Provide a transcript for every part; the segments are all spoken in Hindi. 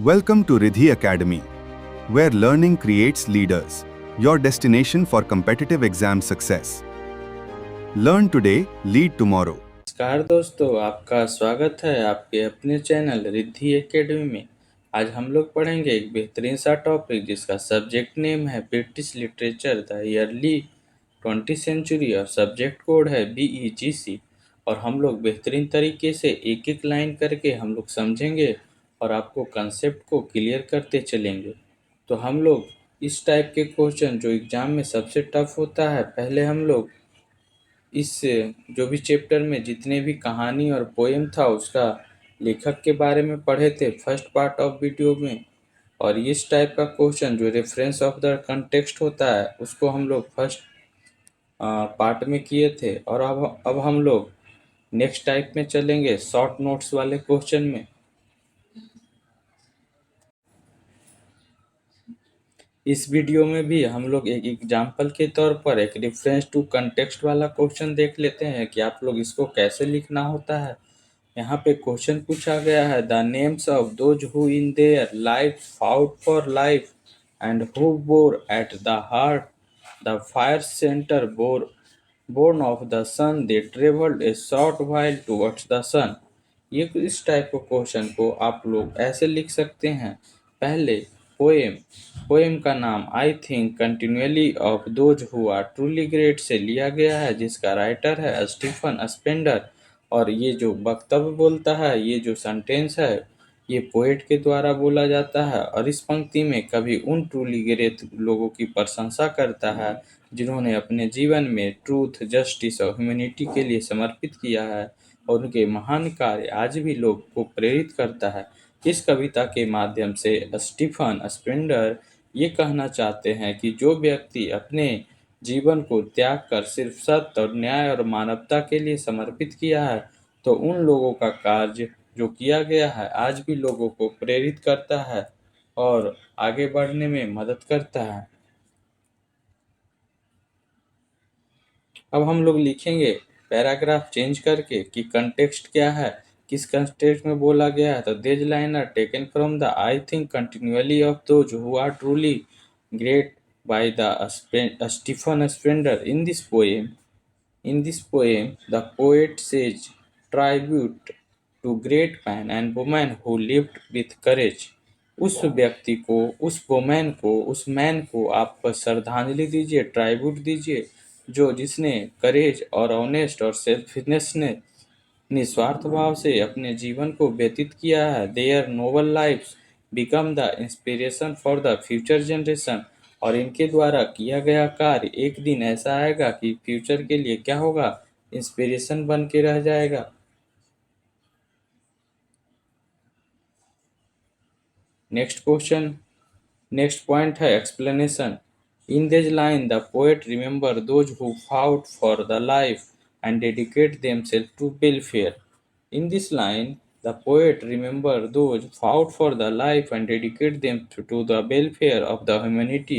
Welcome to Riddhi Academy, where learning creates leaders, your destination for competitive exam success. Learn today, lead tomorrow. नमस्कार दोस्तों, आपका स्वागत है आपके अपने चैनल रिद्धि एकेडमी में। आज हम लोग पढ़ेंगे एक बेहतरीन सा टॉपिक जिसका सब्जेक्ट नेम है British literature the early 20th century और सब्जेक्ट कोड है BEGC। और हम लोग बेहतरीन तरीके से एक एक लाइन करके हम लोग समझेंगे और आपको कंसेप्ट को क्लियर करते चलेंगे। तो हम लोग इस टाइप के क्वेश्चन जो एग्जाम में सबसे टफ होता है, पहले हम लोग इस जो भी चैप्टर में जितने भी कहानी और पोएम था उसका लेखक के बारे में पढ़े थे फर्स्ट पार्ट ऑफ वीडियो में। और इस टाइप का क्वेश्चन जो रेफरेंस ऑफ द कंटेक्स्ट होता है उसको हम लोग फर्स्ट पार्ट में किए थे। और अब हम लोग नेक्स्ट टाइप में चलेंगे शॉर्ट नोट्स वाले क्वेश्चन में। इस वीडियो में भी हम लोग एक एग्जाम्पल के तौर पर एक रेफरेंस टू कंटेक्स्ट वाला क्वेश्चन देख लेते हैं कि आप लोग इसको कैसे लिखना होता है। यहाँ पे क्वेश्चन पूछा गया है, the names of those who in their life fought for life and who bore at the heart the fire centre born of the sun they travelled a short while towards the sun. ये इस टाइप के क्वेश्चन को आप लोग ऐसे लिख सकते हैं। पहले पोएम पोएम का नाम I think continually of those who are truly great से लिया गया है, जिसका राइटर है स्टीफन स्पेंडर। और ये जो वक्तव्य बोलता है, ये जो सेंटेंस है, ये पोएट के द्वारा बोला जाता है। और इस पंक्ति में कवि उन ट्रूली ग्रेट लोगों की प्रशंसा करता है जिन्होंने अपने जीवन में ट्रूथ, जस्टिस और ह्यूमैनिटी के लिए समर्पित किया है, और उनके महान कार्य आज भी लोग को प्रेरित करता है। इस कविता के माध्यम से स्टीफन स्पेंडर ये कहना चाहते हैं कि जो व्यक्ति अपने जीवन को त्याग कर सिर्फ सत्य और न्याय और मानवता के लिए समर्पित किया है, तो उन लोगों का कार्य जो किया गया है आज भी लोगों को प्रेरित करता है और आगे बढ़ने में मदद करता है। अब हम लोग लिखेंगे पैराग्राफ चेंज करके कि कंटेक्स्ट क्या है, किस कंटेक्स्ट में बोला गया है। तो these line are taken from the I think continually of those who are truly great by the Stephen Spender. In this poem, the poet says tribute to great man and woman who lived with courage। उस व्यक्ति को, उस वुमेन को, उस मैन को आप श्रद्धांजलि दीजिए, ट्राइब्यूट दीजिए, जो जिसने करेज और ऑनेस्ट और सेल्फिनेस ने निस्वार्थ भाव से अपने जीवन को व्यतीत किया है। Their noble lifes become the inspiration for the future generation. और इनके द्वारा किया गया कार्य एक दिन ऐसा आएगा कि फ्यूचर के लिए क्या होगा, इंस्पिरेशन बन के रह जाएगा। नेक्स्ट क्वेश्चन, नेक्स्ट पॉइंट है explanation. In this line the poet remember those who fought for the life and dedicate themselves to welfare। In this line, the poet remember those fought for the life and dedicate them to the welfare of the humanity।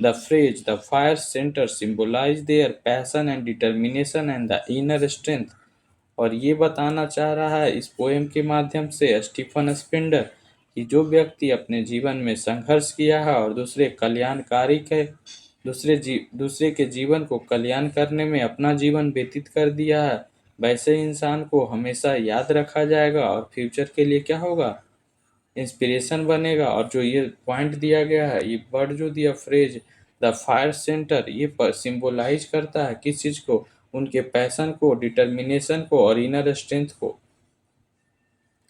The phrase "the fire center" symbolize their passion and determination and the inner strength। और ये बताना चाह रहा है इस पोएम के माध्यम से स्टीफन स्पेंडर कि जो व्यक्ति अपने जीवन में संघर्ष किया है और दूसरे के जीवन को कल्याण करने में अपना जीवन व्यतीत कर दिया है, वैसे इंसान को हमेशा याद रखा जाएगा और फ्यूचर के लिए क्या होगा, इंस्पिरेशन बनेगा। और जो ये पॉइंट दिया गया है, ये वर्ड जो दिया फ्रेज द फायर सेंटर, ये सिंबलाइज करता है किस चीज को, उनके पैशन को, डिटर्मिनेशन को और इनर स्ट्रेंथ को।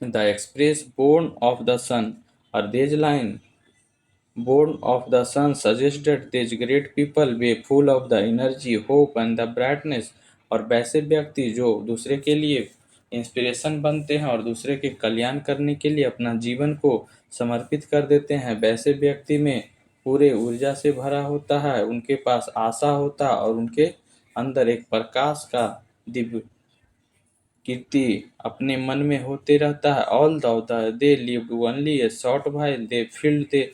The express born of the sun और these line born of the sun suggested these great people were full of the energy, hope and the brightness। और वैसे व्यक्ति जो दूसरे के लिए इंस्पिरेशन बनते हैं और दूसरे के कल्याण करने के लिए अपना जीवन को समर्पित कर देते हैं, वैसे व्यक्ति में पूरे ऊर्जा से भरा होता है, उनके पास आशा होता है और उनके अंदर एक प्रकाश का दिव्य कीर्ति अपने मन में होते रहता है। All they lived only A short while they field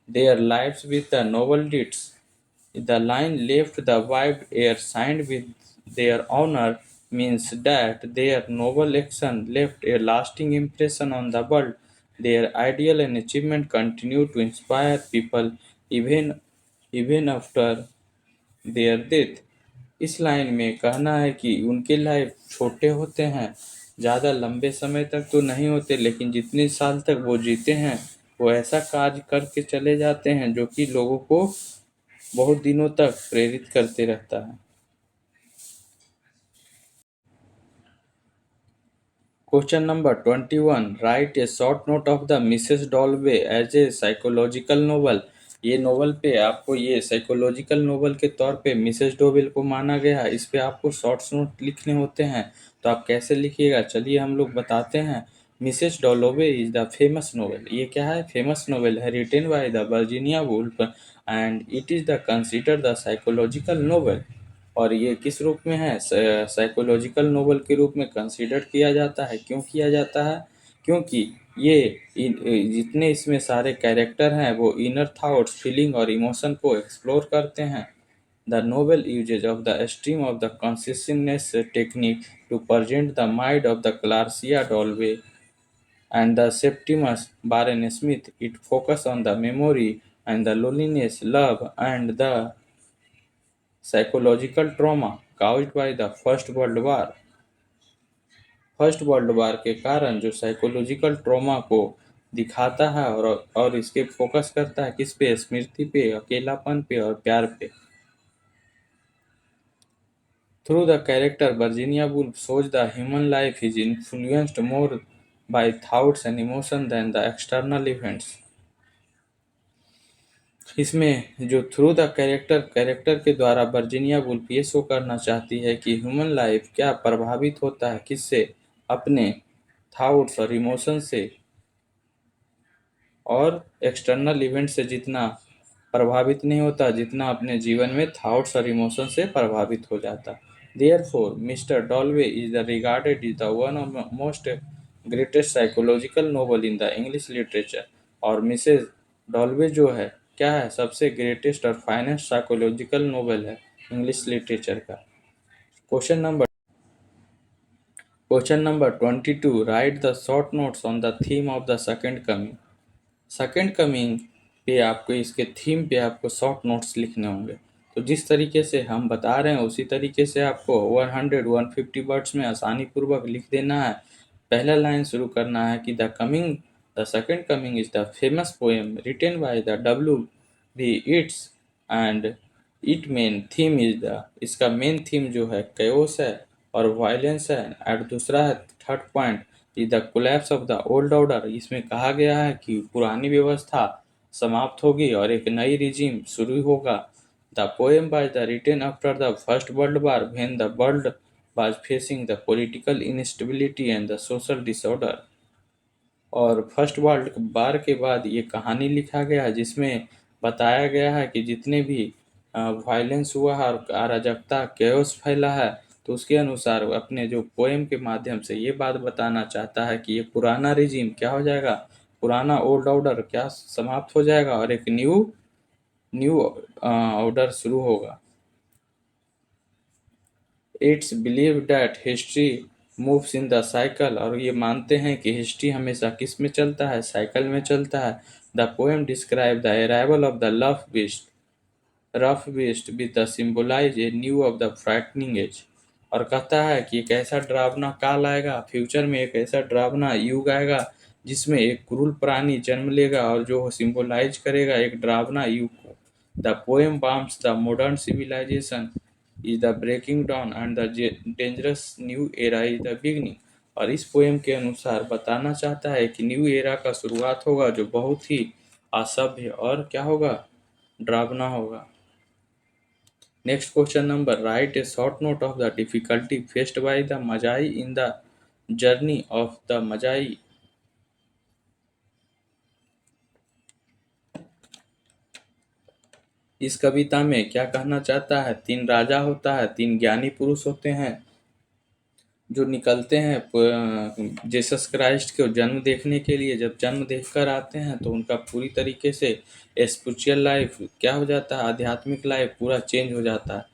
their lives with the noble deeds। The line left the wide air signed with their honor means that their noble action left a lasting impression on the world Their ideal and achievement continue to inspire people even after their death. इस लाइन में कहना है कि उनके लाइफ छोटे होते हैं, ज़्यादा लंबे समय तक तो नहीं होते, लेकिन जितने साल तक वो जीते हैं वो ऐसा कार्य करके चले जाते हैं जो कि लोगों को बहुत दिनों तक प्रेरित करते रहता है। Question number 21. Write a short note of the Mrs. Dalloway as a psychological novel. ये नोवेल पे आपको ये साइकोलॉजिकल नोवेल के तौर पे मिसेस डोवेल को माना गया है। इस पे आपको शॉर्ट्स नोट लिखने होते हैं, तो आप कैसे लिखिएगा चलिए हम लोग बताते हैं। Mrs Dalloway is the famous novel. ये क्या है? फेमस नोवेल है, written by the Virginia Woolf and it is the consider the psychological novel. और ये किस रूप में है? साइकोलॉजिकल नोवेल के रूप में कंसीडर किया जाता है। क्यों किया जाता है? क्योंकि ये जितने इसमें सारे कैरेक्टर हैं वो इनर थॉट्स, फीलिंग और इमोशन को एक्सप्लोर करते हैं। The novel uses of the stream of the consciousness technique to present the mind of the Clarissa Dalloway and the Septimus Baron Smith. It focus on the memory and the loneliness, love and the psychological trauma caused by the First World War. First world war के कारण जो साइकोलॉजिकल ट्रॉमा को दिखाता है और इसके फोकस करता है किस पे? स्मृति पे, अकेलापन पे और प्यार पे। Through the character Virginia Woolf shows the human life is influenced more by thoughts and emotion than the external events. इसमें जो थ्रू द कैरेक्टर के द्वारा वर्जीनिया वुल्फ ये शो करना चाहती है कि ह्यूमन लाइफ क्या प्रभावित होता है किससे? अपने थॉट्स और इमोशन से, और एक्सटर्नल इवेंट से जितना प्रभावित नहीं होता जितना अपने जीवन में थॉट्स और इमोशन से प्रभावित हो जाता। Therefore mister Dalloway is the regarded is the one of most greatest psychological novel in the English literature. और मिसेस डॉलवे जो है क्या है? सबसे ग्रेटेस्ट और फाइनेस्ट साइकोलॉजिकल नोवेल है इंग्लिश लिटरेचर का। Question number 22. Right the short notes on the theme of the second coming. Second coming पे आपको इसके थीम पे आपको शॉर्ट नोट्स लिखने होंगे। तो जिस तरीके से हम बता रहे हैं उसी तरीके से आपको 150 वर्ड्स में आसानी पूर्वक लिख देना है। पहला लाइन शुरू करना है कि the second coming is the famous poem retain by the W.B. Yeats and it main theme is the, इसका मेन थीम जो है कैओस है और वायलेंस है। और दूसरा है third point is the collapse of the old order. इसमें कहा गया है कि पुरानी व्यवस्था समाप्त होगी और एक नई रिजीम शुरू होगा। The poem was the written after the first world war when the world was facing the political instability and the social disorder. और फर्स्ट वर्ल्ड वार के बाद ये कहानी लिखा गया है जिसमें बताया गया है कि जितने भी वायलेंस हुआ है और अराजकता कैओस फैला है, तो उसके अनुसार वो अपने जो पोएम के माध्यम से ये बात बताना चाहता है कि ये पुराना रिजीम क्या हो जाएगा, पुराना ओल्ड ऑर्डर क्या समाप्त हो जाएगा और एक न्यू न्यू ऑर्डर शुरू होगा। It's believe that history moves in the cycle. और ये मानते हैं कि हिस्ट्री हमेशा किस में चलता है? साइकिल में चलता है। The poem describe the arrival of the rough beast with the symbolize a new of the frightening age. और कहता है कि एक ऐसा डरावना काल आएगा, फ्यूचर में एक ऐसा डरावना युग आएगा जिसमें एक क्रूर प्राणी जन्म लेगा और जो सिंबलाइज करेगा एक डरावना युग को। The poem warns the modern civilization is the breaking down and the dangerous new era is the beginning. और इस पोएम के अनुसार बताना चाहता है कि न्यू एरा का शुरुआत होगा जो बहुत ही असभ्य और क्या होगा? डरावना होगा। Next question number. Write a short note of the difficulty faced by the Magi in the journey of the Magi. इस कविता में क्या कहना चाहता है? तीन राजा होता है, तीन ज्ञानी पुरुष होते हैं जो निकलते हैं जीसस क्राइस्ट के जन्म देखने के लिए। जब जन्म देखकर आते हैं तो उनका पूरी तरीके से स्पिरिचुअल लाइफ क्या हो जाता है? आध्यात्मिक लाइफ पूरा चेंज हो जाता है।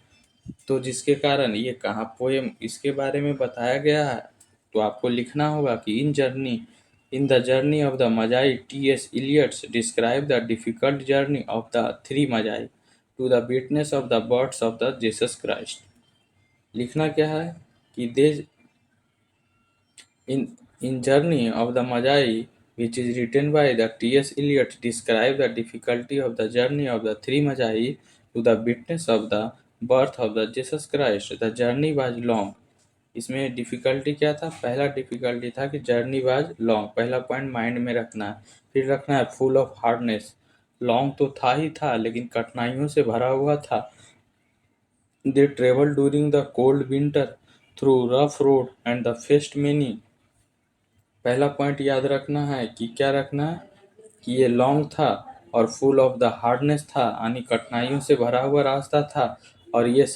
तो जिसके कारण ये कहाँ पोएम इसके बारे में बताया गया है। तो आपको लिखना होगा कि इन journey In the journey of the Magi, T.S. Eliot described the difficult journey of the three Magi to the witness of the birth of the Jesus Christ. लिखना क्या है कि दे in Journey of the Magi, which is written by the T.S. Eliot, describe the difficulty of the journey of the three Magi to the witness of the birth of the Jesus Christ. The journey was long. इसमें डिफिकल्टी क्या था? पहला डिफिकल्टी था कि जर्नी वाज लॉन्ग। पहला पॉइंट माइंड में रखना है। फिर रखना है फुल ऑफ हार्डनेस। लॉन्ग तो था ही था, लेकिन कठिनाइयों से भरा हुआ था। They travel during the cold winter through rough road and the fest many. पहला पॉइंट याद रखना है कि क्या रखना है कि ये लॉन्ग था और फुल ऑफ द हार्डनेस था, यानी कठिनाइयों से भरा हुआ रास्ता था। और ये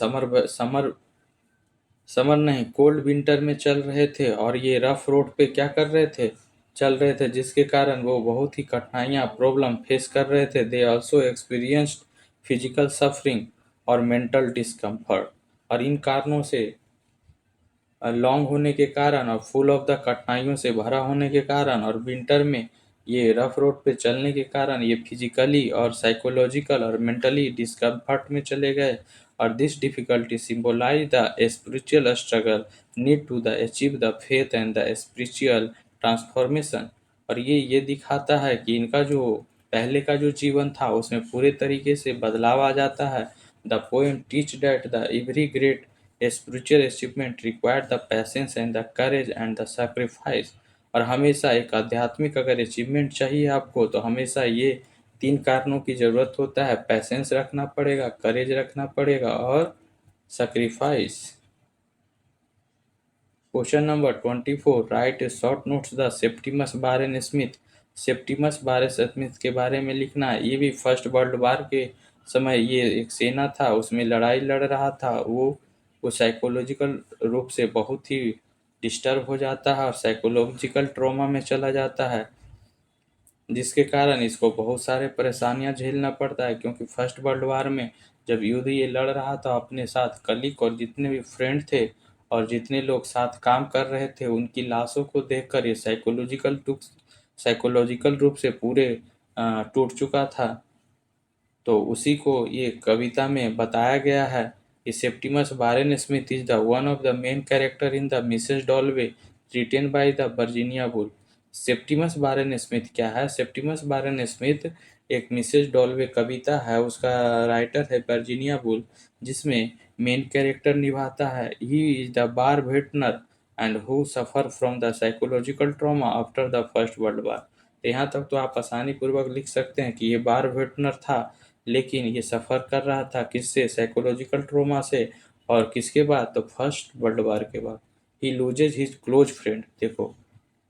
समर नहीं, कोल्ड विंटर में चल रहे थे और ये रफ रोड पे क्या कर रहे थे? चल रहे थे, जिसके कारण वो बहुत ही कठिनाइयाँ प्रॉब्लम फेस कर रहे थे। They also experienced physical suffering और मेंटल डिस्कम्फर्ट। और इन कारणों से, लॉन्ग होने के कारण और फुल ऑफ द कठिनाइयों से भरा होने के कारण और विंटर में ये रफ रोड पे चलने के कारण ये फिजिकली और साइकोलॉजिकल और मेंटली डिस्कम्फर्ट में चले गए। और this difficulty symbolize the spiritual struggle need to the achieve the faith and the spiritual transformation. और ये दिखाता है कि इनका जो पहले का जो जीवन था उसमें पूरे तरीके से बदलाव आ जाता है। The poem teach that the every great spiritual achievement required the patience and the courage and the sacrifice. और हमेशा एक आध्यात्मिक अगर अचीवमेंट चाहिए आपको, तो हमेशा ये तीन कारणों की ज़रूरत होता है। पैशंस रखना पड़ेगा, करेज रखना पड़ेगा और sacrifice. Question number 24, right short notes the Septimus Warren Smith. Septimus Warren Smith के बारे में लिखना है। ये भी फर्स्ट वर्ल्ड वार के समय ये एक सेना था, उसमें लड़ाई लड़ रहा था। वो साइकोलॉजिकल रूप से बहुत ही डिस्टर्ब हो जाता है और साइकोलॉजिकल ट्रॉमा में चला जाता है, जिसके कारण इसको बहुत सारे परेशानियां झेलना पड़ता है। क्योंकि फर्स्ट वर्ल्ड वार में जब युद्ध ये लड़ रहा था, अपने साथ कलीग और जितने भी फ्रेंड थे और जितने लोग साथ काम कर रहे थे, उनकी लाशों को देखकर ये साइकोलॉजिकल रूप से पूरे टूट चुका था। तो उसी को ये कविता में बताया गया है कि Septimus Warren Smith is the one of the main character in the Mrs Dalloway written by the Virginia Woolf. Septimus Warren Smith क्या है? सेप्टिमस बारेन स्मिथ एक मिसेस डॉल्वे कविता है, उसका राइटर है वर्जीनिया वुल्फ, जिसमें मेन कैरेक्टर निभाता है। ही इज द बार वेटनर and who suffer from the psychological trauma after the first world war. तो यहाँ तक तो आप आसानी पूर्वक लिख सकते हैं कि ये बार वेटनर था, लेकिन ये सफ़र कर रहा था किससे? साइकोलॉजिकल ट्रॉमा से। और किसके बाद? तो फर्स्ट वर्ल्ड वार के बाद। ही लूजेज हिज क्लोज फ्रेंड। देखो,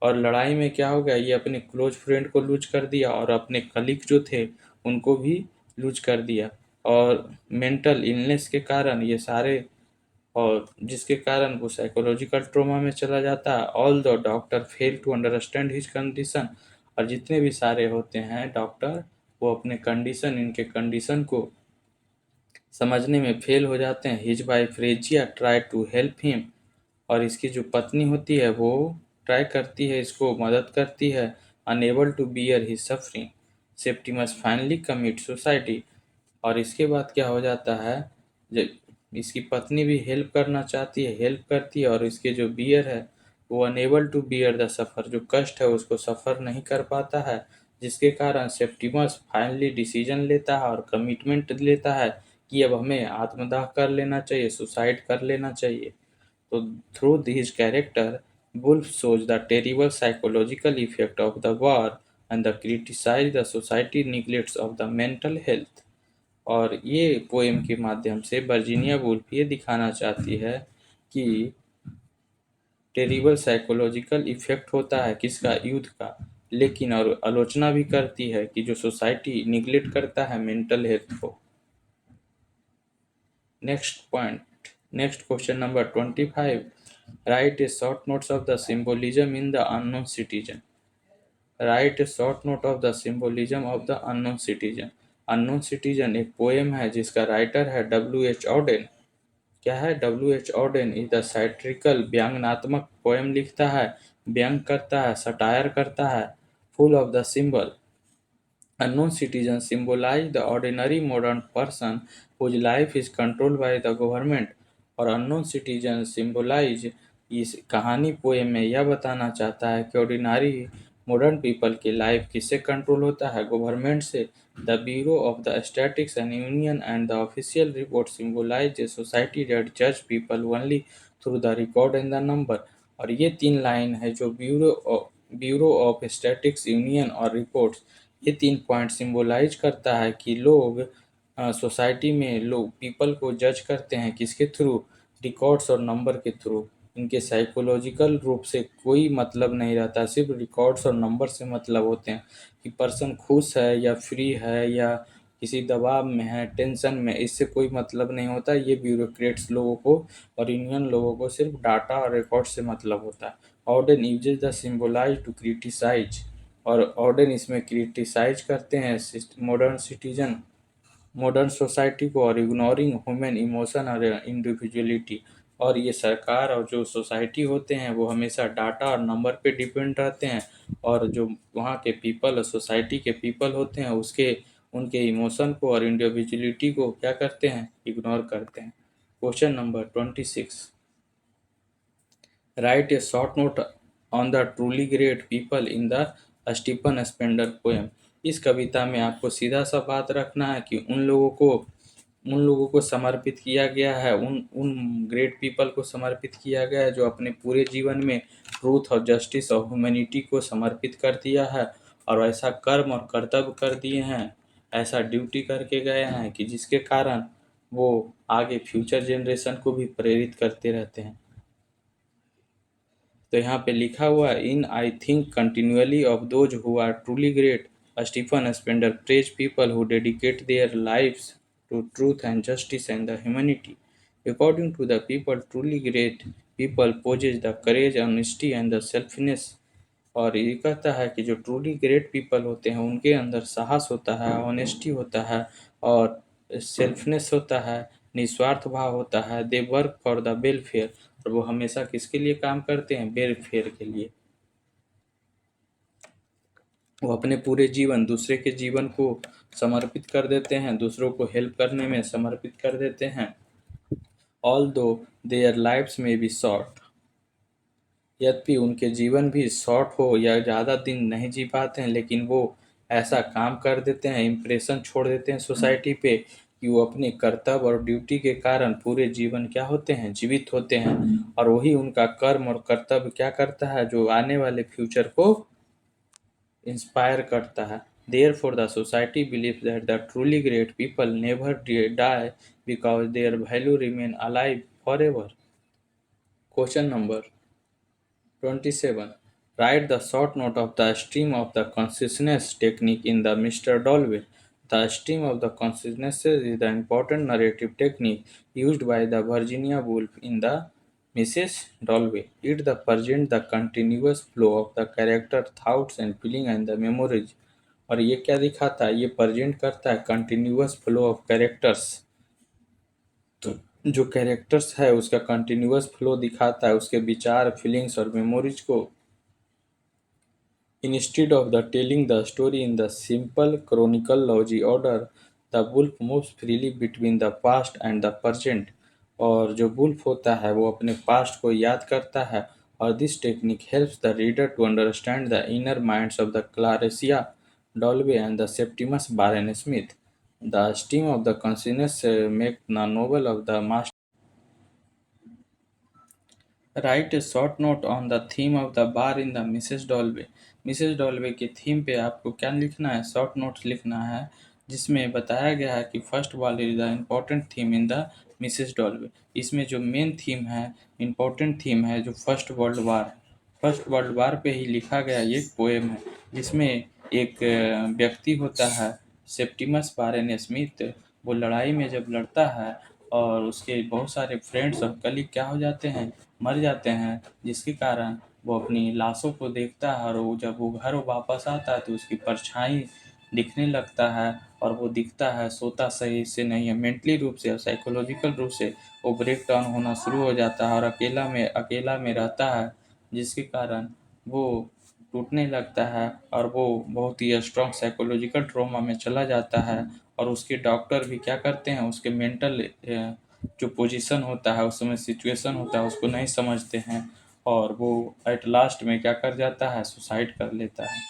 और लड़ाई में क्या हो गया? ये अपने क्लोज फ्रेंड को लूज कर दिया और अपने कलीग जो थे उनको भी लूज कर दिया। और मेंटल इलनेस के कारण ये सारे, और जिसके कारण वो साइकोलॉजिकल ट्रॉमा में चला जाता है। All the doctor fail to understand his condition. और जितने भी सारे होते हैं डॉक्टर, वो अपने कंडीशन, इनके कंडीशन को समझने में फेल हो जाते हैं। His wife Rezia try to help him. और इसकी जो पत्नी होती है वो ट्राई करती है, इसको मदद करती है। Unable to bear his suffering, Septimus finally commit suicide. और इसके बाद क्या हो जाता है? जब इसकी पत्नी भी हेल्प करना चाहती है, हेल्प करती है, और इसके जो बियर है वो अनेबल टू बियर द सफ़र, जो कष्ट है उसको सफ़र नहीं कर पाता है, जिसके कारण सेप्टिमस फाइनली डिसीजन लेता है और कमिटमेंट लेता है कि अब हमें आत्मदाह कर लेना चाहिए, सुसाइड कर लेना चाहिए। तो through this character Woolf shows the terrible psychological effect of the war and the criticize the society neglects of the mental health। और ये पोएम के माध्यम से वर्जीनिया वुल्फ ये दिखाना चाहती है कि टेरिबल साइकोलॉजिकल इफेक्ट होता है किसका? युद्ध का। लेकिन और आलोचना भी करती है कि जो सोसाइटी निगलेक्ट करता है मेंटल हेल्थ को। Next question number 25, write a short notes of the symbolism in the unknown citizen. Write a short note of the symbolism of the unknown citizen. Unknown citizen एक पोएम है जिसका राइटर है W.H. ऑडेन। क्या है? W.H. Auden is the satirical व्यंग्यात्मक पोएम लिखता है व्यंग करता है, सटायर करता है। Full of the symbol. Unknown citizens symbolize the ordinary modern person whose life is controlled by the government। और अननोन सिटीजन सिंबलाइज इस कहानी पोएम में यह बताना चाहता है कि ऑर्डिनरी मॉडर्न पीपल की लाइफ किससे कंट्रोल होता है, गवर्नमेंट से। The bureau of the statistics and union and the official report symbolize a society that जज people only through the record and the number. और ये 3 लाइन है जो ब्यूरो ऑफ स्टैटिक्स यूनियन और रिपोर्ट्स, ये 3 पॉइंट सिंबलाइज करता है कि लोग सोसाइटी में लोग पीपल को जज करते हैं किसके थ्रू, रिकॉर्ड्स और नंबर के थ्रू। इनके साइकोलॉजिकल रूप से कोई मतलब नहीं रहता, सिर्फ रिकॉर्ड्स और नंबर से मतलब होते हैं कि पर्सन खुश है या फ्री है या किसी दबाव में है, टेंशन में, इससे कोई मतलब नहीं होता। ये ब्यूरोक्रेट्स लोगों को और यूनियन लोगों को सिर्फ डाटा और रिकॉर्ड से मतलब होता है। Auden uses the symbolize to criticize. और ऑर्डन इसमें क्रिटिसाइज करते हैं मॉडर्न सिटीजन, मॉडर्न सोसाइटी को, और इग्नोरिंग ह्यूमन इमोशन और इंडिविजुअलिटी। और ये सरकार और जो सोसाइटी होते हैं वो हमेशा डाटा और नंबर पे डिपेंड रहते हैं, और जो वहाँ के पीपल और सोसाइटी के पीपल होते हैं उसके उनके इमोशन को और इंडिविजुअलिटी को क्या करते हैं, इग्नोर करते हैं। Question number 26। Write a short note on the truly great people in the Stephen Spender poem. इस कविता में आपको सीधा सा बात रखना है कि उन लोगों को समर्पित किया गया है, उन उन ग्रेट पीपल को समर्पित किया गया है जो अपने पूरे जीवन में ट्रूथ और जस्टिस और ह्यूमैनिटी को समर्पित कर दिया है, और ऐसा कर्म और कर्तव्य कर दिए हैं, ऐसा ड्यूटी करके गए हैं कि जिसके कारण वो आगे फ्यूचर जनरेशन को भी प्रेरित करते रहते हैं। तो यहाँ पे लिखा हुआ है, in I think continually of those who are truly great, Stephen Spender praise people who dedicate their lives to truth and justice and the humanity. According to the people, truly great people possess the courage, honesty and the selflessness। और ये कहता है कि जो ट्रूली ग्रेट पीपल होते हैं उनके अंदर साहस होता है, ऑनेस्टी होता है और सेल्फनेस होता है, निस्वार्थ भाव होता है। They work for the welfare. और वो हमेशा किसके लिए काम करते हैं, वेलफेयर के लिए। वो अपने पूरे जीवन दूसरे के जीवन को समर्पित कर देते हैं, दूसरों को हेल्प करने में समर्पित कर देते हैं। ऑल्दो देयर लाइव्स में बी शॉर्ट। यद्यपि उनके जीवन भी शॉर्ट हो या ज़्यादा दिन नहीं जी पाते हैं, लेकिन वो ऐसा काम कर देते हैं, इम्प्रेशन छोड़ देते हैं सोसाइटी पे कि वो अपने कर्तव्य और ड्यूटी के कारण पूरे जीवन क्या होते हैं, जीवित होते हैं। और वही उनका कर्म और कर्तव्य क्या करता है, जो आने वाले फ्यूचर को इंस्पायर करता है। Therefore, the society believes that the truly great people never die because their value remain alive forever। Question number 27. Write the short note of the stream of the consciousness technique in the Mr. Dolby। The stream of the consciousness is the important narrative technique used by the Virginia Woolf in the Mrs. Dolby। It the present the continuous flow of the character thoughts and feeling and the memories। और ये क्या दिखाता है, ये प्रेजेंट करता है कंटिन्यूअस फ्लो ऑफ कैरेक्टर्स। तो जो कैरेक्टर्स है उसका कंटिन्यूअस फ्लो दिखाता है, उसके विचार, फीलिंग्स और मेमोरीज को। Instead of the telling the story in the simple chronology order, the Woolf moves freely between the past and the present. और जो वुल्फ होता है वो अपने पास्ट को याद करता है, और this technique helps the reader to understand the inner minds of the Clarissa Dolby and the Septimus Baron Smith। The stream of the consciousness make the novel of the master। Write a short note on the theme of the bar in the Mrs. Dolby। Mrs Dalloway के थीम पे आपको क्या लिखना है, शॉर्ट नोट्स लिखना है, जिसमें बताया गया है कि first world is the important theme in the Mrs Dalloway. इसमें जो मेन थीम है, इम्पोर्टेंट थीम है, जो फर्स्ट वर्ल्ड वार है, फर्स्ट वर्ल्ड वार पे ही लिखा गया ये पोएम है, जिसमें एक व्यक्ति होता है सेप्टिमस बारेन स्मिथ। वो लड़ाई में जब लड़ता है और उसके बहुत सारे फ्रेंड्स और कलीग क्या हो जाते हैं, मर जाते हैं, जिसके कारण वो अपनी लाशों को देखता है, और वो जब वो घर वापस आता है तो उसकी परछाई दिखने लगता है, और वो दिखता है, सोता सही से नहीं है, मेंटली रूप से और साइकोलॉजिकल रूप से वो ब्रेक डाउन होना शुरू हो जाता है और अकेला में रहता है, जिसके कारण वो टूटने लगता है और वो बहुत ही स्ट्रॉन्ग साइकोलॉजिकल ट्रॉमा में चला जाता है। और उसके डॉक्टर भी क्या करते हैं, उसके मेंटल जो पोजीशन होता है, उस समय सिचुएशन होता है, उसको नहीं समझते हैं और वो एट लास्ट में क्या कर जाता है, सुसाइड कर लेता है।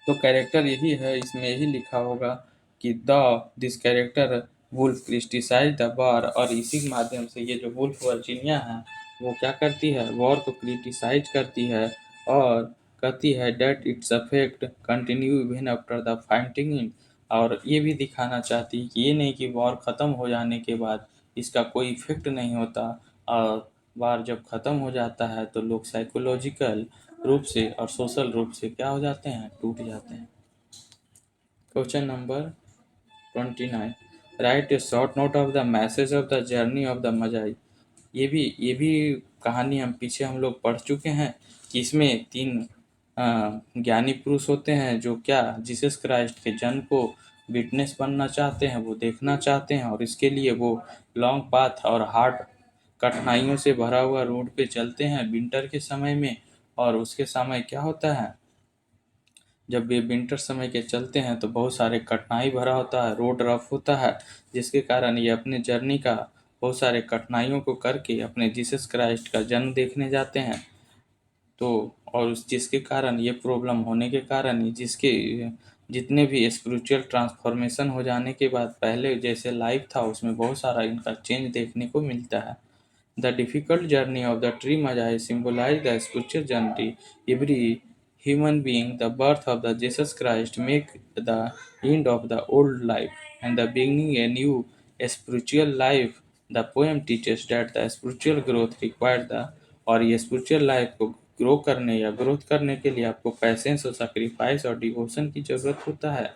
तो कैरेक्टर यही है, इसमें यही लिखा होगा कि the this character Woolf criticize the war, और इसी के माध्यम से ये जो वुल्फ वर्जीनिया है वो क्या करती है, वॉर को क्रिटिसाइज करती है और कहती है that its effect continue even after the fighting in. और ये भी दिखाना चाहती है कि ये नहीं कि वॉर ख़त्म हो जाने के बाद इसका कोई इफेक्ट नहीं होता, और वार जब ख़त्म हो जाता है तो लोग साइकोलॉजिकल रूप से और सोशल रूप से क्या हो जाते हैं, टूट जाते हैं। Question number 29, write a short note of the message of the journey of the Magi. ये भी कहानी हम लोग पढ़ चुके हैं कि इसमें तीन ज्ञानी पुरुष होते हैं जो क्या जीसस क्राइस्ट के जन्म को विटनेस बनना चाहते हैं, वो देखना चाहते हैं, और इसके लिए वो लॉन्ग पाथ और हार्ड कठिनाइयों से भरा हुआ रोड पे चलते हैं विंटर के समय में। और उसके समय क्या होता है, जब ये विंटर समय के चलते हैं तो बहुत सारे कठिनाई भरा होता है, रोड रफ होता है, जिसके कारण ये अपने जर्नी का बहुत सारे कठिनाइयों को करके अपने जीसस क्राइस्ट का जन्म देखने जाते हैं। तो और उस जिसके कारण ये प्रॉब्लम होने के कारण ही जिसके जितने भी स्पिरिचुअल ट्रांसफॉर्मेशन हो जाने के बाद पहले जैसे लाइफ था उसमें बहुत सारा इनका चेंज देखने को मिलता है। The difficult journey of the tree Magi symbolize the spiritual journey. Every human being, the birth of the Jesus Christ, make the end of the old life and the beginning a new spiritual life. The poem teaches that the spiritual growth requires the, और ये spiritual life को ग्रो करने या ग्रोथ करने के लिए आपको पैसेंस और sacrifice और डिवोशन की जरूरत होता है।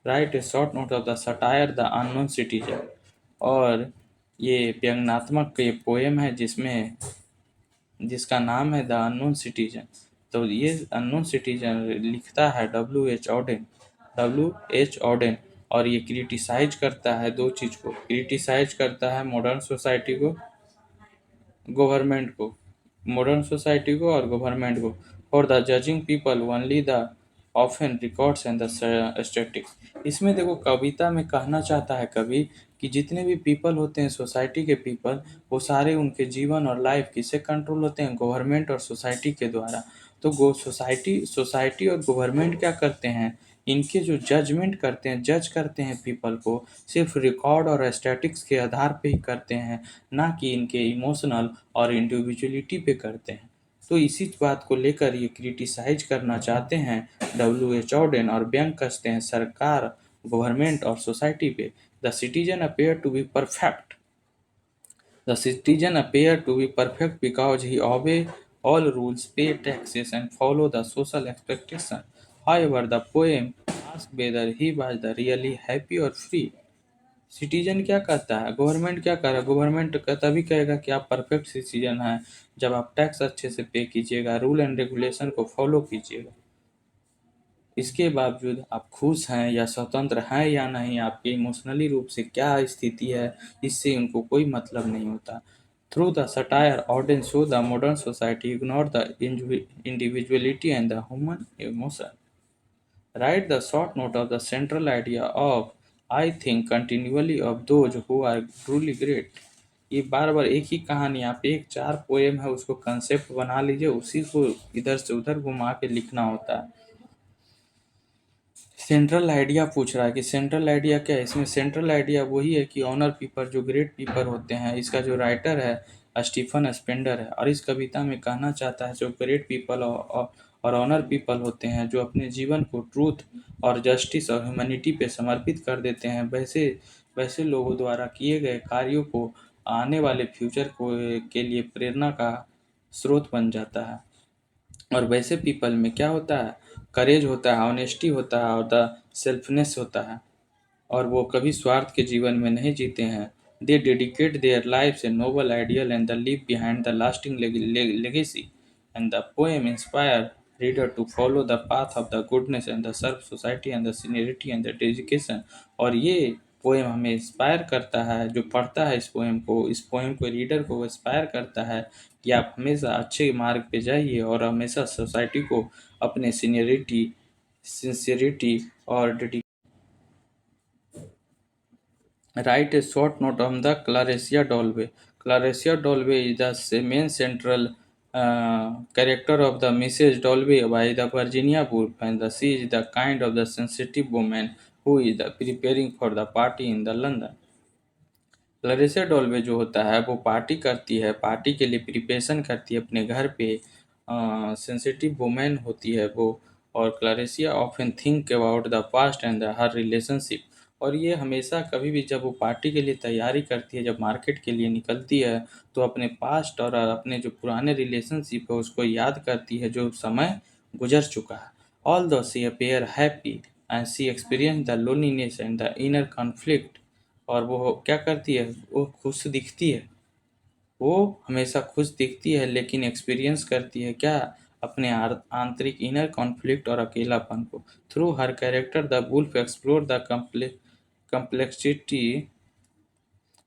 Write a short note of the satire the unknown citizen, और ये व्यंग्यात्मक ये पोएम है जिसमें जिसका नाम है द अननोन सिटीजन। तो ये अननोन सिटीजन लिखता है डब्ल्यू एच ऑडेन। और ये क्रिटिसाइज करता है दो चीज़ को, क्रिटिसाइज करता है मॉडर्न सोसाइटी को, गवर्नमेंट को, मॉडर्न सोसाइटी को और गवर्नमेंट को, for the judging people only the often records and the statics. इसमें देखो कविता में कहना चाहता है कवि कि जितने भी पीपल होते हैं सोसाइटी के पीपल, वो सारे उनके जीवन और लाइफ किससे कंट्रोल होते हैं, गवर्नमेंट और सोसाइटी के द्वारा। तो गो सोसाइटी सोसाइटी और गवर्नमेंट क्या करते हैं, इनके जो जजमेंट करते हैं, जज करते हैं पीपल को सिर्फ रिकॉर्ड और स्टैटिक्स के आधार पे ही करते हैं, ना कि इनके इमोशनल और इंडिविजुअलिटी पे करते हैं। तो इसी बात को लेकर ये क्रिटिसाइज करना चाहते हैं डब्ल्यू एच ऑडेन, और व्यंग कसते हैं सरकार, गवर्नमेंट और सोसाइटी पे। The citizen appear to be perfect The citizen appear to be perfect because he obey all rules, pay taxes, and follow the social expectation. However, the poem asks whether he was the really happy or free. Citizen क्या कहता है, गवर्नमेंट क्या कर रहा है, गवर्नमेंट तभी कहेगा कि आप परफेक्ट सिटीजन हैं जब आप टैक्स अच्छे से पे कीजिएगा, रूल एंड रेगुलेशन को फॉलो कीजिएगा। इसके बावजूद आप खुश हैं या स्वतंत्र हैं या नहीं, आपके इमोशनली रूप से क्या स्थिति है, इससे उनको कोई मतलब नहीं होता। Through the satire audience show the modern society ignore the individuality and the human emotion. Write the short note of the central idea of I think continually of those who are truly great. ये बार बार एक ही कहानी, आप एक चार पोएम है उसको कंसेप्ट बना लीजिए, उसी को इधर से उधर घुमा के लिखना होता है। सेंट्रल आइडिया पूछ रहा है कि सेंट्रल आइडिया क्या है, इसमें सेंट्रल आइडिया वही है कि ऑनर पीपल जो ग्रेट पीपल होते हैं। इसका जो राइटर है स्टीफन स्पेंडर है, और इस कविता में कहना चाहता है जो ग्रेट पीपल और ऑनर पीपल होते हैं जो अपने जीवन को ट्रूथ और जस्टिस और ह्यूमैनिटी पे समर्पित कर देते हैं, वैसे वैसे लोगों द्वारा किए गए कार्यों को आने वाले फ्यूचर को के लिए प्रेरणा का स्रोत बन जाता है। और वैसे पीपल में क्या होता है, करेज होता है, ऑनेस्टी होता है और द सेल्फनेस होता है, और वो कभी स्वार्थ के जीवन में नहीं जीते हैं। They dedicate their lifes a noble ideal and the leave behind the lasting legacy, and the poem inspire reader to follow the path of the goodness and the serve society and the seniority and the dedication. और ये पोएम हमें इंस्पायर करता है, जो पढ़ता है इस पोएम को रीडर को इंस्पायर करता है कि आप हमेशा अच्छे मार्ग पे जाइए और हमेशा सोसाइटी को अपने सिंसियरिटी और write a short note on the Clarecia Dolby. Clarecia Dolby is the main central character of the Mrs. Dolby by the Virginia Woolf, and she is the kind of the sensitive woman who is preparing for the party in the London. Clarissa Dalloway जो होता है वो पार्टी करती है, पार्टी के लिए प्रिपरेशन करती है अपने घर पे। सेंसिटिव वुमेन होती है वो। और Clarissa often think about the past and her relationship. और ये हमेशा कभी भी जब वो पार्टी के लिए तैयारी करती है, जब मार्केट के लिए निकलती है, तो अपने पास्ट और अपने जो पुराने रिलेशनशिप है उसको याद करती है जो समय गुजर चुका है। Although she appear happy and she experience the loneliness and the inner conflict. और वो क्या करती है, वो खुश दिखती है, वो हमेशा खुश दिखती है, लेकिन एक्सपीरियंस करती है क्या, अपने आंतरिक इनर कॉन्फ्लिक्ट और अकेलापन को। Through her character the Woolf explore the complexity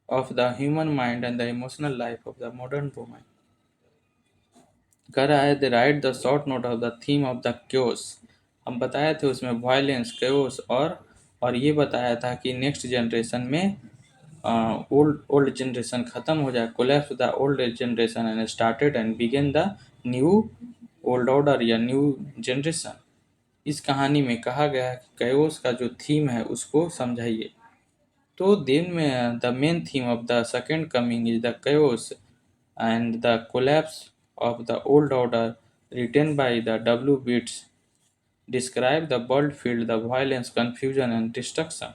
of the human mind and the emotional life of the modern woman. कह रहा है the write the short note of the theme of the chaos. हम बताए थे उसमें वायलेंस, क्योस और ये बताया था कि नेक्स्ट जनरेशन में ओल्ड जनरेशन खत्म हो जाए, collapse the old generation and started and began the new old order या न्यू जनरेशन। इस कहानी में कहा गया है कि कैओस का जो थीम है उसको समझाइए। तो देन में the main theme of the second coming is the chaos and the collapse of the old order written by the W Yeats describe the world field the violence confusion and destruction.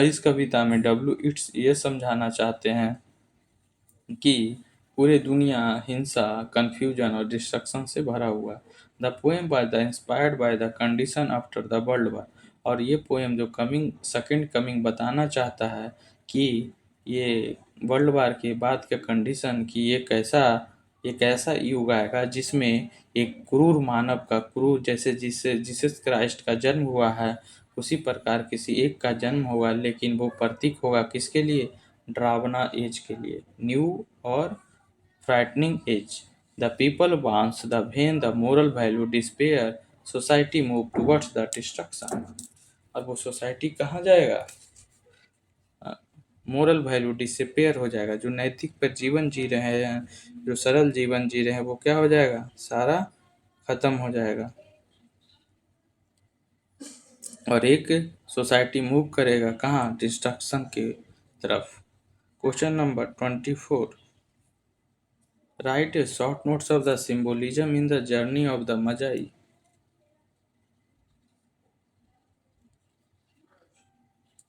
इस कविता में डब्ल्यू इट्स ये समझाना चाहते हैं कि पूरे दुनिया हिंसा, कंफ्यूजन और डिस्ट्रक्शन से भरा हुआ है। The poem by the inspired by the condition after the world war. और ये पोएम जो सेकंड कमिंग बताना चाहता है कि ये वर्ल्ड वार के बाद के कंडीशन की एक ऐसा युग आएगा जिसमें एक क्रूर मानव का, क्रूर जैसे जिससे जीसस क्राइस्ट का जन्म हुआ है उसी प्रकार किसी एक का जन्म होगा, लेकिन वो प्रतीक होगा किसके लिए, ड्रावना एज के लिए, न्यू और frightening age. The people wants the when the moral value despair society move towards the destruction. अब वो सोसाइटी कहाँ जाएगा, मोरल वैल्यू डिसअपेयर हो जाएगा। जो नैतिक पर जीवन जी रहे हैं, जो सरल जीवन जी रहे हैं, वो क्या हो जाएगा, सारा खत्म हो जाएगा और एक सोसाइटी मूव करेगा कहाँ, डिस्ट्रक्शन के तरफ। Question number 24, write a short notes of the symbolism in the journey of the Magi.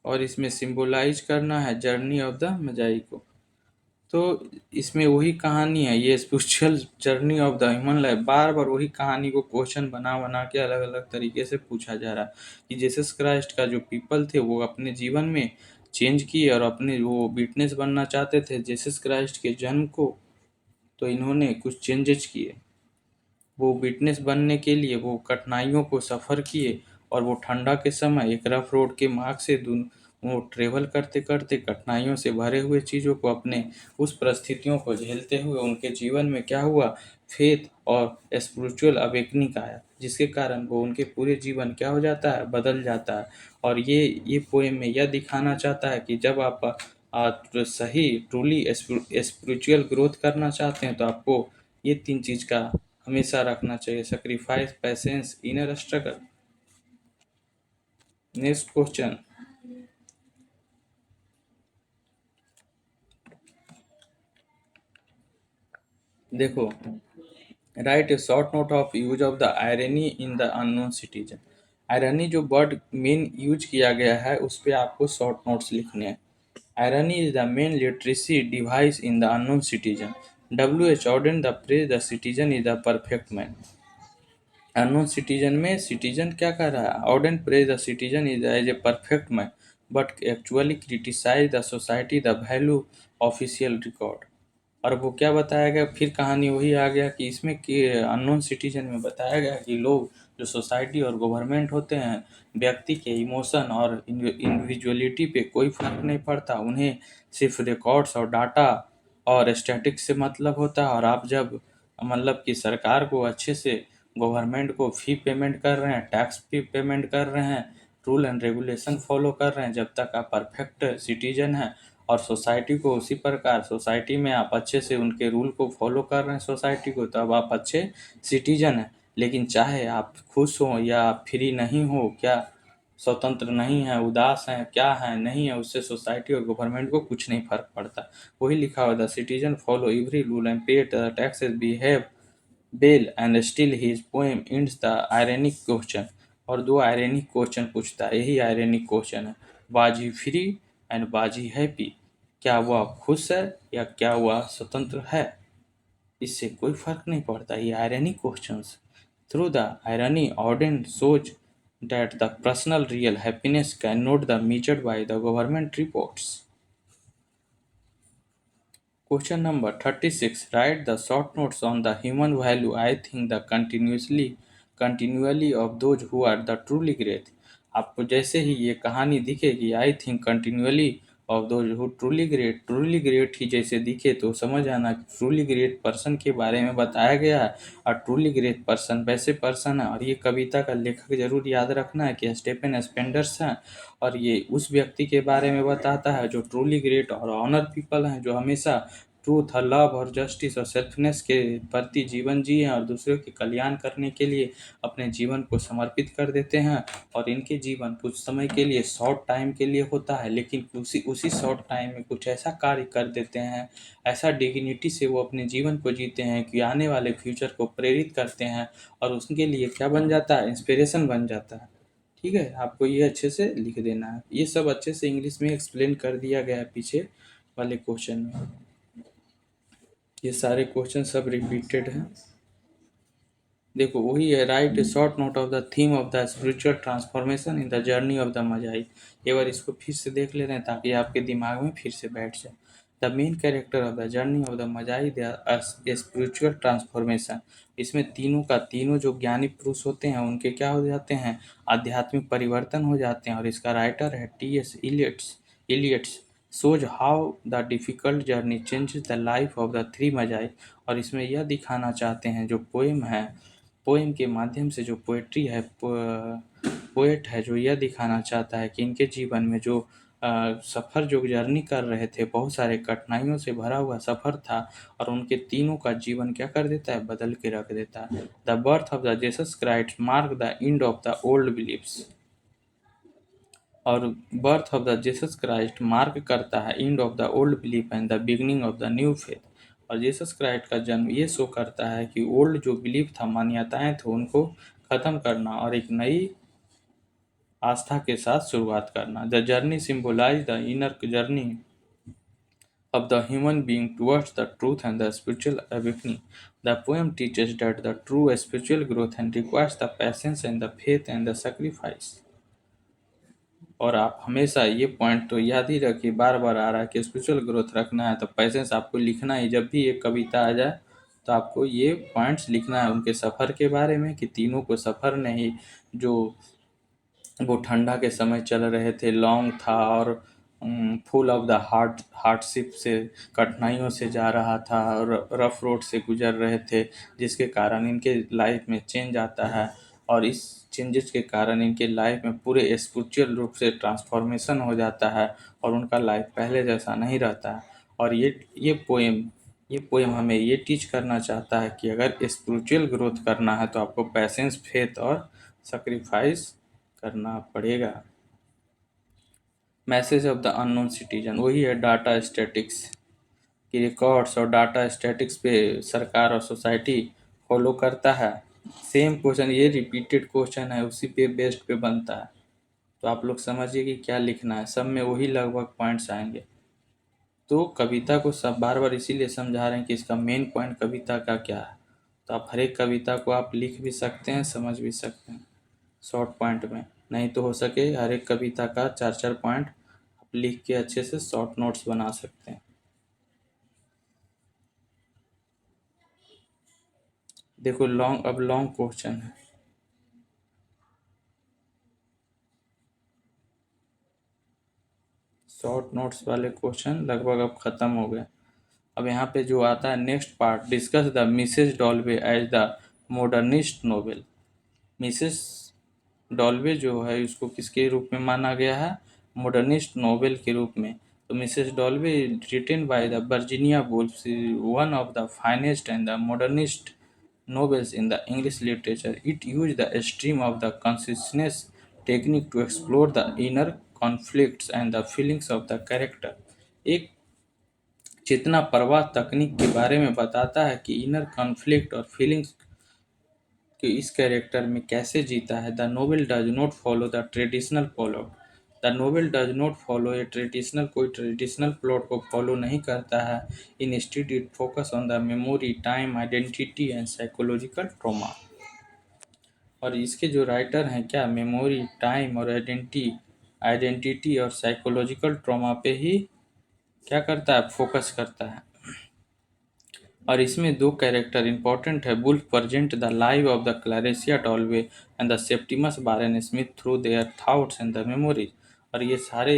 और इसमें सिंबोलाइज करना है जर्नी ऑफ द मजाई को। तो इसमें वही कहानी है, ये spiritual journey of the human life. बार बार वही कहानी को क्वेश्चन बना बना के अलग अलग तरीके से पूछा जा रहा है कि जीसस क्राइस्ट का जो पीपल थे वो अपने जीवन में चेंज किए और अपने वो विटनेस बनना चाहते थे जीसस क्राइस्ट के जन्म को, तो इन्होंने कुछ चेंजेस किए। वो विटनेस बनने के लिए वो कठिनाइयों को सफ़र किए और वो ठंडा के समय एक रफ रोड के मार्ग से वो ट्रेवल करते करते कठिनाइयों से भरे हुए चीज़ों को, अपने उस परिस्थितियों को झेलते हुए उनके जीवन में क्या हुआ, फेथ और स्पिरिचुअल अवेकनिंग आया, जिसके कारण वो उनके पूरे जीवन क्या हो जाता है, बदल जाता है। और ये पोएम में यह दिखाना चाहता है कि जब आप तो सही ट्रूली स्पिरिचुअल ग्रोथ करना चाहते हैं तो आपको ये 3 चीज़ का हमेशा रखना चाहिए, sacrifice, patience, inner struggle. Next question, देखो, write a short note of use of the irony in the unknown citizen. Irony जो वर्ड मेन यूज किया गया है उस पर आपको शॉर्ट नोट्स लिखने हैं। Irony is the main literacy device in the unknown citizen. W.H. Auden the praise the citizen is the perfect man. Unknown citizen में सिटीजन क्या कर रहा है, Auden praise the citizen is as a perfect man but actually criticize the society the value official record. और वो क्या बताया गया, फिर कहानी वही आ गया कि इसमें कि अननोन सिटीजन में बताया गया कि लोग जो सोसाइटी और गवर्नमेंट होते हैं, व्यक्ति के इमोशन और इंडिविजुअलिटी पे कोई फर्क नहीं पड़ता। उन्हें सिर्फ रिकॉर्ड्स और डाटा और स्टैटिक्स से मतलब होता है। और आप जब मतलब कि सरकार को अच्छे से, गवर्नमेंट को फी पेमेंट कर रहे हैं, टैक्स फी पेमेंट कर रहे हैं, रूल एंड रेगुलेशन फॉलो कर रहे हैं, जब तक आप परफेक्ट सिटीजन हैं, और सोसाइटी को उसी प्रकार, सोसाइटी में आप अच्छे से उनके रूल को फॉलो कर रहे हैं सोसाइटी को, तब आप अच्छे सिटीजन हैं। लेकिन चाहे आप खुश हों या आप फ्री नहीं हो, क्या स्वतंत्र नहीं है, उदास हैं, क्या है नहीं है, उससे सोसाइटी और गवर्नमेंट को कुछ नहीं फर्क पड़ता। वही लिखा हुआ, the citizen follow every rule and pay taxes, behave well and still his poem ends the ironic question. और दो आयरनिक क्वेश्चन पूछता है, यही आयरनिक क्वेश्चन है, was he free and was he happy, क्या वह खुश है या क्या वह स्वतंत्र है। इससे कोई फर्क नहीं पड़ता, ये ironic questions. Through the irony audience सोच that the personal real happiness cannot be measured by the government reports. Question number 36. Write the short notes on the human value. I think the continually of those who are the truly great. आपको जैसे ही ये कहानी दिखेगी, आई think continually of those who truly great he जैसे दिखे, तो समझ आना ट्रूली ग्रेट पर्सन के बारे में बताया गया है। और ट्रूली ग्रेट पर्सन वैसे पर्सन है, और ये कविता का लेखक जरूर याद रखना है कि स्टेफन स्पेंडर्स हैं। और ये उस व्यक्ति के बारे में बताता है जो ट्रूली ग्रेट और ऑनर पीपल हैं, जो हमेशा ट्रूथ और लव और जस्टिस और सेल्फनेस के प्रति जीवन जिए और दूसरों के कल्याण करने के लिए अपने जीवन को समर्पित कर देते हैं। और इनके जीवन कुछ समय के लिए, शॉर्ट टाइम के लिए होता है, लेकिन उसी शॉर्ट टाइम में कुछ ऐसा कार्य कर देते हैं, ऐसा डिग्निटी से वो अपने जीवन को जीते हैं कि आने वाले फ्यूचर को प्रेरित करते हैं, और उसके लिए क्या बन जाता है, इंस्पिरेशन बन जाता है। ठीक है, आपको ये अच्छे से लिख देना है। ये सब अच्छे से इंग्लिश में एक्सप्लेन कर दिया गया है पीछे वाले क्वेश्चन में। ये सारे क्वेश्चन सब रिपीटेड हैं। देखो वही है, write a short note of the theme of the spiritual transformation in the journey of the Magi. एक बार इसको फिर से देख ले रहे हैं ताकि आपके दिमाग में फिर से बैठ जाए। The main character of the journey of the Magi they spiritual transformation. इसमें तीनों का तीनों जो ज्ञानी पुरुष होते हैं उनके क्या हो जाते हैं, आध्यात्मिक परिवर्तन हो जाते हैं। और इसका राइटर है T.S.. Eliot's shows how the difficult journey changes the life of the three magi। और इसमें यह दिखाना चाहते हैं, जो पोएम है, पोएम के माध्यम से जो पोएट्री है, पोएट है, जो यह दिखाना चाहता है कि इनके जीवन में जो सफ़र, जो जर्नी कर रहे थे, बहुत सारे कठिनाइयों से भरा हुआ सफ़र था, और उनके तीनों का जीवन क्या कर देता है, बदल के रख देता है। The birth of the Jesus Christ mark the end of the old beliefs. और birth of the Jesus Christ mark करता है end of the old belief and the beginning of the new faith. और जीसस क्राइस्ट का जन्म ये शो करता है कि ओल्ड जो बिलीफ था, मान्यताएं थे, उनको खत्म करना और एक नई आस्था के साथ शुरुआत करना। The journey symbolize the inner journey of the human being towards the truth and the spiritual awakening. The poem teaches that the true spiritual growth and requires the patience and the faith and the sacrifice। और आप हमेशा ये पॉइंट तो याद ही रखिए, बार बार आ रहा है कि स्पिरिचुअल ग्रोथ रखना है तो पैसेंस आपको लिखना ही। जब भी एक कविता आ जाए तो आपको ये पॉइंट्स लिखना है उनके सफ़र के बारे में, कि तीनों को सफ़र नहीं, जो वो ठंडा के समय चल रहे थे, लॉन्ग था और फुल ऑफ द हार्डशिप से, कठिनाइयों से जा रहा था और रफ रोड से गुजर रहे थे, जिसके कारण इनके लाइफ में चेंज आता है। और इस चेंजेस के कारण इनके लाइफ में पूरे स्पिरिचुअल रूप से ट्रांसफॉर्मेशन हो जाता है, और उनका लाइफ पहले जैसा नहीं रहता है। और ये पोएम हमें ये टीच करना चाहता है कि अगर स्पिरिचुअल ग्रोथ करना है तो आपको पैसेंस, फेथ और सेक्रीफाइस करना पड़ेगा। Message of the unknown citizen, वही है डाटा स्टैटिक्स की रिकॉर्ड्स और डाटा स्टैटिक्स पे सरकार और सोसाइटी फॉलो करता है। सेम क्वेश्चन, ये रिपीटेड क्वेश्चन है, उसी पे बेस्ड पे बनता है। तो आप लोग समझिए कि क्या लिखना है, सब में वही लगभग पॉइंट्स आएंगे। तो कविता को सब बार बार इसीलिए समझा रहे हैं कि इसका मेन पॉइंट कविता का क्या है। तो आप हर एक कविता को आप लिख भी सकते हैं, समझ भी सकते हैं शॉर्ट पॉइंट में। नहीं तो हो सके हर एक कविता का 4-4 पॉइंट आप लिख के अच्छे से शॉर्ट नोट्स बना सकते हैं। देखो अब लॉन्ग क्वेश्चन है। शॉर्ट नोट्स वाले क्वेश्चन लगभग अब खत्म हो गए। अब यहाँ पे जो आता है next part, discuss the Mrs Dalloway as the modernist novel. Mrs Dalloway जो है उसको किसके रूप में माना गया है? मॉडर्निस्ट नोवेल के रूप में। तो Mrs Dalloway written by the Virginia Woolf, one of the finest and the modernist novels in the English literature. It used the stream of the consciousness technique to explore the inner conflicts and the feelings of the character. एक चेतना प्रवाह तकनीक के बारे में बताता है कि इनर कॉन्फ्लिक्ट और फीलिंग्स कि इस कैरेक्टर में कैसे जीता है। The novel does not follow the traditional plot. The novel does not follow A traditional, कोई ट्रेडिशनल प्लॉट को फॉलो नहीं करता है। Instead it focus on the memory, time, identity and psychological trauma. और इसके जो राइटर हैं क्या, मेमोरी, टाइम और आइडेंटिटी और साइकोलॉजिकल ट्रॉमा पे ही क्या करता है, फोकस करता है। और इसमें दो कैरेक्टर इंपॉर्टेंट है। Woolf present the life of the Clarissa Dalloway and the Septimus Warren Smith through their thoughts and the memories. और ये सारे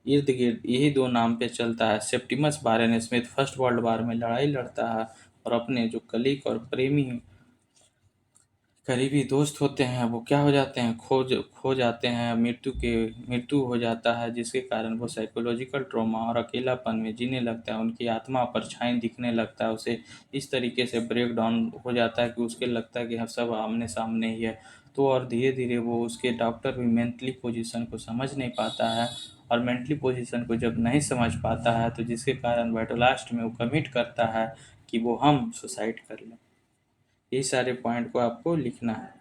इर्द गिर्द यही दो नाम पे चलता है। Septimus Warren Smith first world वार में लड़ाई लड़ता है और अपने जो कलीग और प्रेमी करीबी दोस्त होते हैं वो क्या हो जाते हैं, खो जाते हैं, मृत्यु हो जाता है, जिसके कारण वो साइकोलॉजिकल ट्रॉमा और अकेलापन में जीने लगता है। उनकी आत्मा परछाई दिखने लगता है, उसे इस तरीके से ब्रेक डाउन हो जाता है कि उसके लगता है कि हम सब आमने सामने ही है। तो और धीरे धीरे वो उसके डॉक्टर भी मेंटली पोजीशन को समझ नहीं पाता है, और मेंटली पोजीशन को जब नहीं समझ पाता है तो जिसके कारण एट लास्ट में वो कमिट करता है कि वो हम सुसाइड कर लें। यही सारे पॉइंट को आपको लिखना है।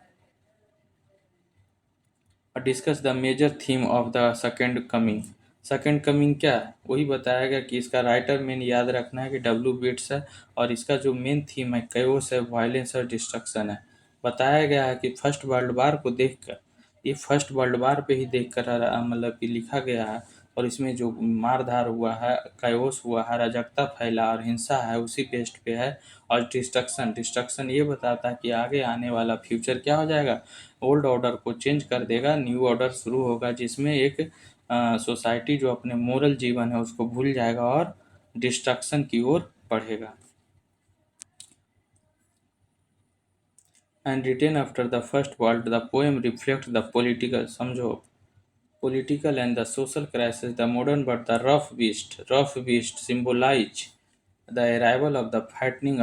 और discuss the major theme of the second coming. Second coming क्या है, वही बताया गया कि इसका राइटर मेन याद रखना है कि डब्ल्यू बिट्स है, और इसका जो मेन थीम है कैओस है, वायलेंस और डिस्ट्रक्शन है। बताया गया है कि फर्स्ट वर्ल्ड वार को देखकर, ये फर्स्ट वर्ल्ड वार पे ही देखकर मतलब कि लिखा गया है। और इसमें जो मारधार हुआ है, कैओस हुआ है, अराजकता फैला और हिंसा है, उसी बेस्ड पे है। और डिस्ट्रक्शन, डिस्ट्रक्शन ये बताता है कि आगे आने वाला फ्यूचर क्या हो जाएगा, ओल्ड ऑर्डर को चेंज कर देगा, न्यू ऑर्डर शुरू होगा, जिसमें एक सोसाइटी जो अपने मोरल जीवन है उसको भूल जाएगा और डिस्ट्रक्शन की ओर बढ़ेगा। And written after the first world the poem reflect the political, समझो, political and the social crisis, the modern but the rough beast symbolize the arrival of the frightening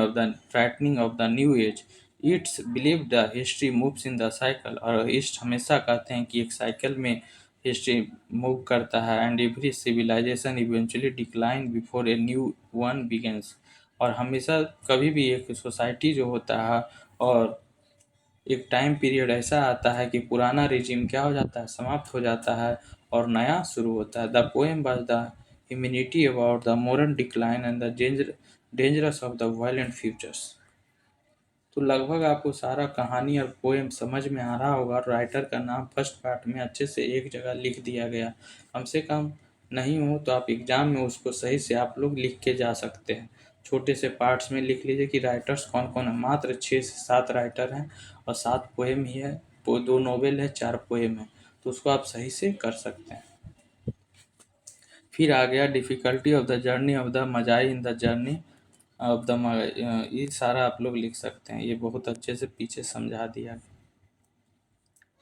of the new age. It's believed the history moves in the cycle, और ईस्ट हमेशा कहते हैं कि एक साइकिल में हिस्ट्री मूव करता है। And every civilization eventually decline before a new one begins. और हमेशा कभी भी एक सोसाइटी जो होता है और एक टाइम पीरियड ऐसा आता है कि पुराना रिजिम क्या हो जाता है, समाप्त हो जाता है और नया शुरू होता है। The poem was the humanity about the moral decline and the dangerous of the violent futures. तो लगभग आपको सारा कहानी और पोएम समझ में आ रहा होगा। राइटर का नाम फर्स्ट पार्ट में अच्छे से एक जगह लिख दिया गया। कम से कम नहीं हो तो आप एग्जाम में उसको सही से आप लोग लिख के जा सकते हैं। छोटे से पार्ट्स में लिख लीजिए कि राइटर्स कौन कौन है। मात्र 6 से 7 राइटर हैं और 7 पोएम ही है, 2 नोवेल है, 4 पोएम है, तो उसको आप सही से कर सकते हैं। फिर आ गया difficulty of the journey of the Magi in the journey of the, ये सारा आप लोग लिख सकते हैं। ये बहुत अच्छे से पीछे समझा दिया।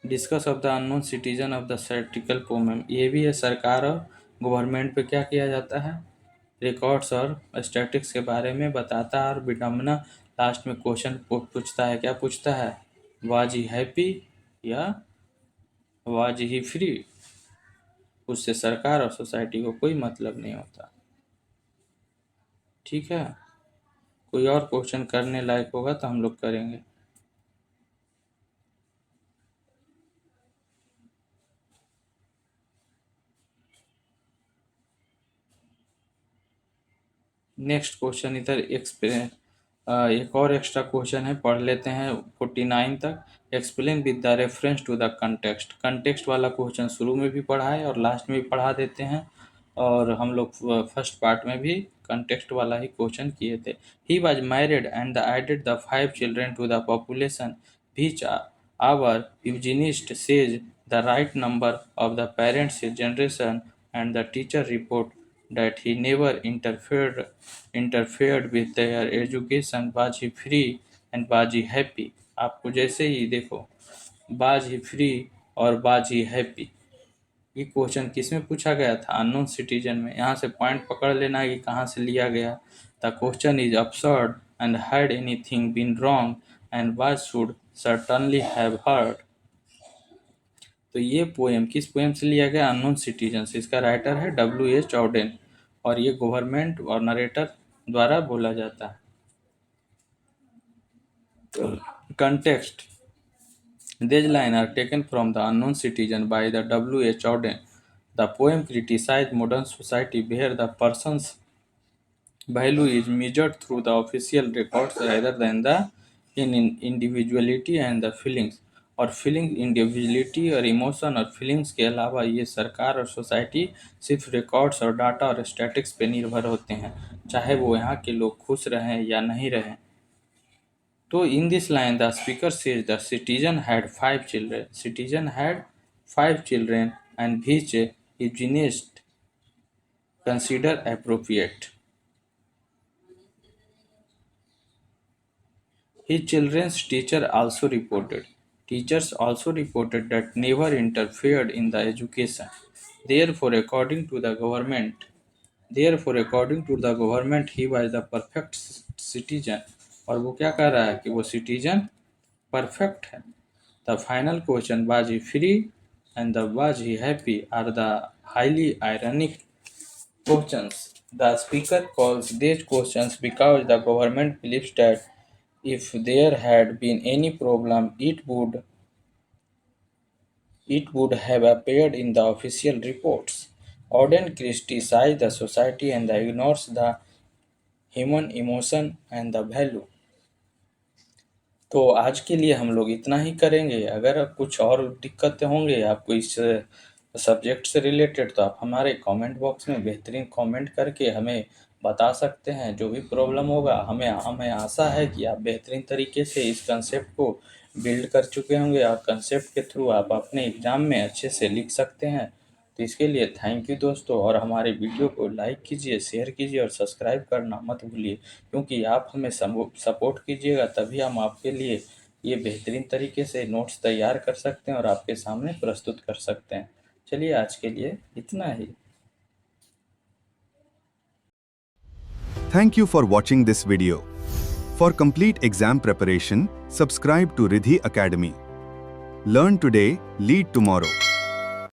Discuss of the unknown citizen of the satirical poem, ये भी है सरकार और गवर्नमेंट पे क्या किया जाता है, रिकॉर्ड्स और स्टैटिक्स के बारे में बताता है। और विडम्बना लास्ट में क्वेश्चन पूछता है, क्या पूछता है, वाज ही हैप्पी या वाज ही फ्री। उससे सरकार और सोसाइटी को कोई मतलब नहीं होता। ठीक है, कोई और क्वेश्चन करने लायक होगा तो हम लोग करेंगे। नेक्स्ट क्वेश्चन इधर एक और एक्स्ट्रा क्वेश्चन है, पढ़ लेते हैं 49 तक। Explain with the reference to the context. Context वाला क्वेश्चन शुरू में भी पढ़ा है और लास्ट में भी पढ़ा देते हैं, और हम लोग फर्स्ट पार्ट में भी कंटेक्स्ट वाला ही क्वेश्चन किए थे। He was married and added the 5 children to the population which our eugenist says the right number of the parents generation and the teacher report that he never interfered with their education. Was he free and was he happy? आपको जैसे ही देखो was he free और was he happy, ये क्वेश्चन किस में पूछा गया था? अननोन सिटीजन में। यहाँ से पॉइंट पकड़ लेना है कि कहाँ से लिया गया। The question is absurd and had anything been wrong and was should certainly have heard। तो ये पोएम किस पोएम से लिया गया? अननोन सिटीजन से। इसका राइटर है W.H. ऑडेन और ये गवर्नमेंट और नरेटर द्वारा बोला जाता है। Context, these lines are taken from The Unknown Citizen by the W.H. Auden. The poem criticized modern society where the person's value is measured through the official records rather than the individuality and the feelings। और फीलिंग, इंडिविजुअलिटी और इमोशन और फीलिंग्स के अलावा ये सरकार और सोसाइटी सिर्फ रिकॉर्ड्स और डाटा और स्टैटिक्स पे निर्भर होते हैं, चाहे वो यहाँ के लोग खुश रहें या नहीं रहें। So in this line, the speaker says the citizen had 5 children. Citizen had 5 children, and which eugenist consider appropriate. His children's teachers also reported that never interfered in the education. Therefore, according to the government, he was the perfect citizen। और वो क्या कह रहा है कि वो सिटीजन परफेक्ट है। The final question was he free and the was he happy are the highly ironic questions। The speaker calls these questions because the government believes that if there had been any problem, it would have appeared in the official reports। Auden criticizes the society and ignores the human emotion and the value। तो आज के लिए हम लोग इतना ही करेंगे। अगर कुछ और दिक्कतें होंगे आपको इस सब्जेक्ट से रिलेटेड, तो आप हमारे कमेंट बॉक्स में बेहतरीन कमेंट करके हमें बता सकते हैं। जो भी प्रॉब्लम होगा, हमें आशा है कि आप बेहतरीन तरीके से इस कंसेप्ट को बिल्ड कर चुके होंगे और कंसेप्ट के थ्रू आप अपने एग्ज़ाम में अच्छे से लिख सकते हैं। तो इसके लिए थैंक यू दोस्तों, और हमारे वीडियो को लाइक कीजिए, शेयर कीजिए और सब्सक्राइब करना मत भूलिए, क्योंकि आप हमें सपोर्ट कीजिएगा तभी हम आपके लिए ये बेहतरीन तरीके से नोट्स तैयार कर सकते हैं और आपके सामने प्रस्तुत कर सकते हैं। चलिए आज के लिए इतना ही। Thank you for watching this video. For complete exam preparation, subscribe to Riddhi Academy. Learn today, lead tomorrow.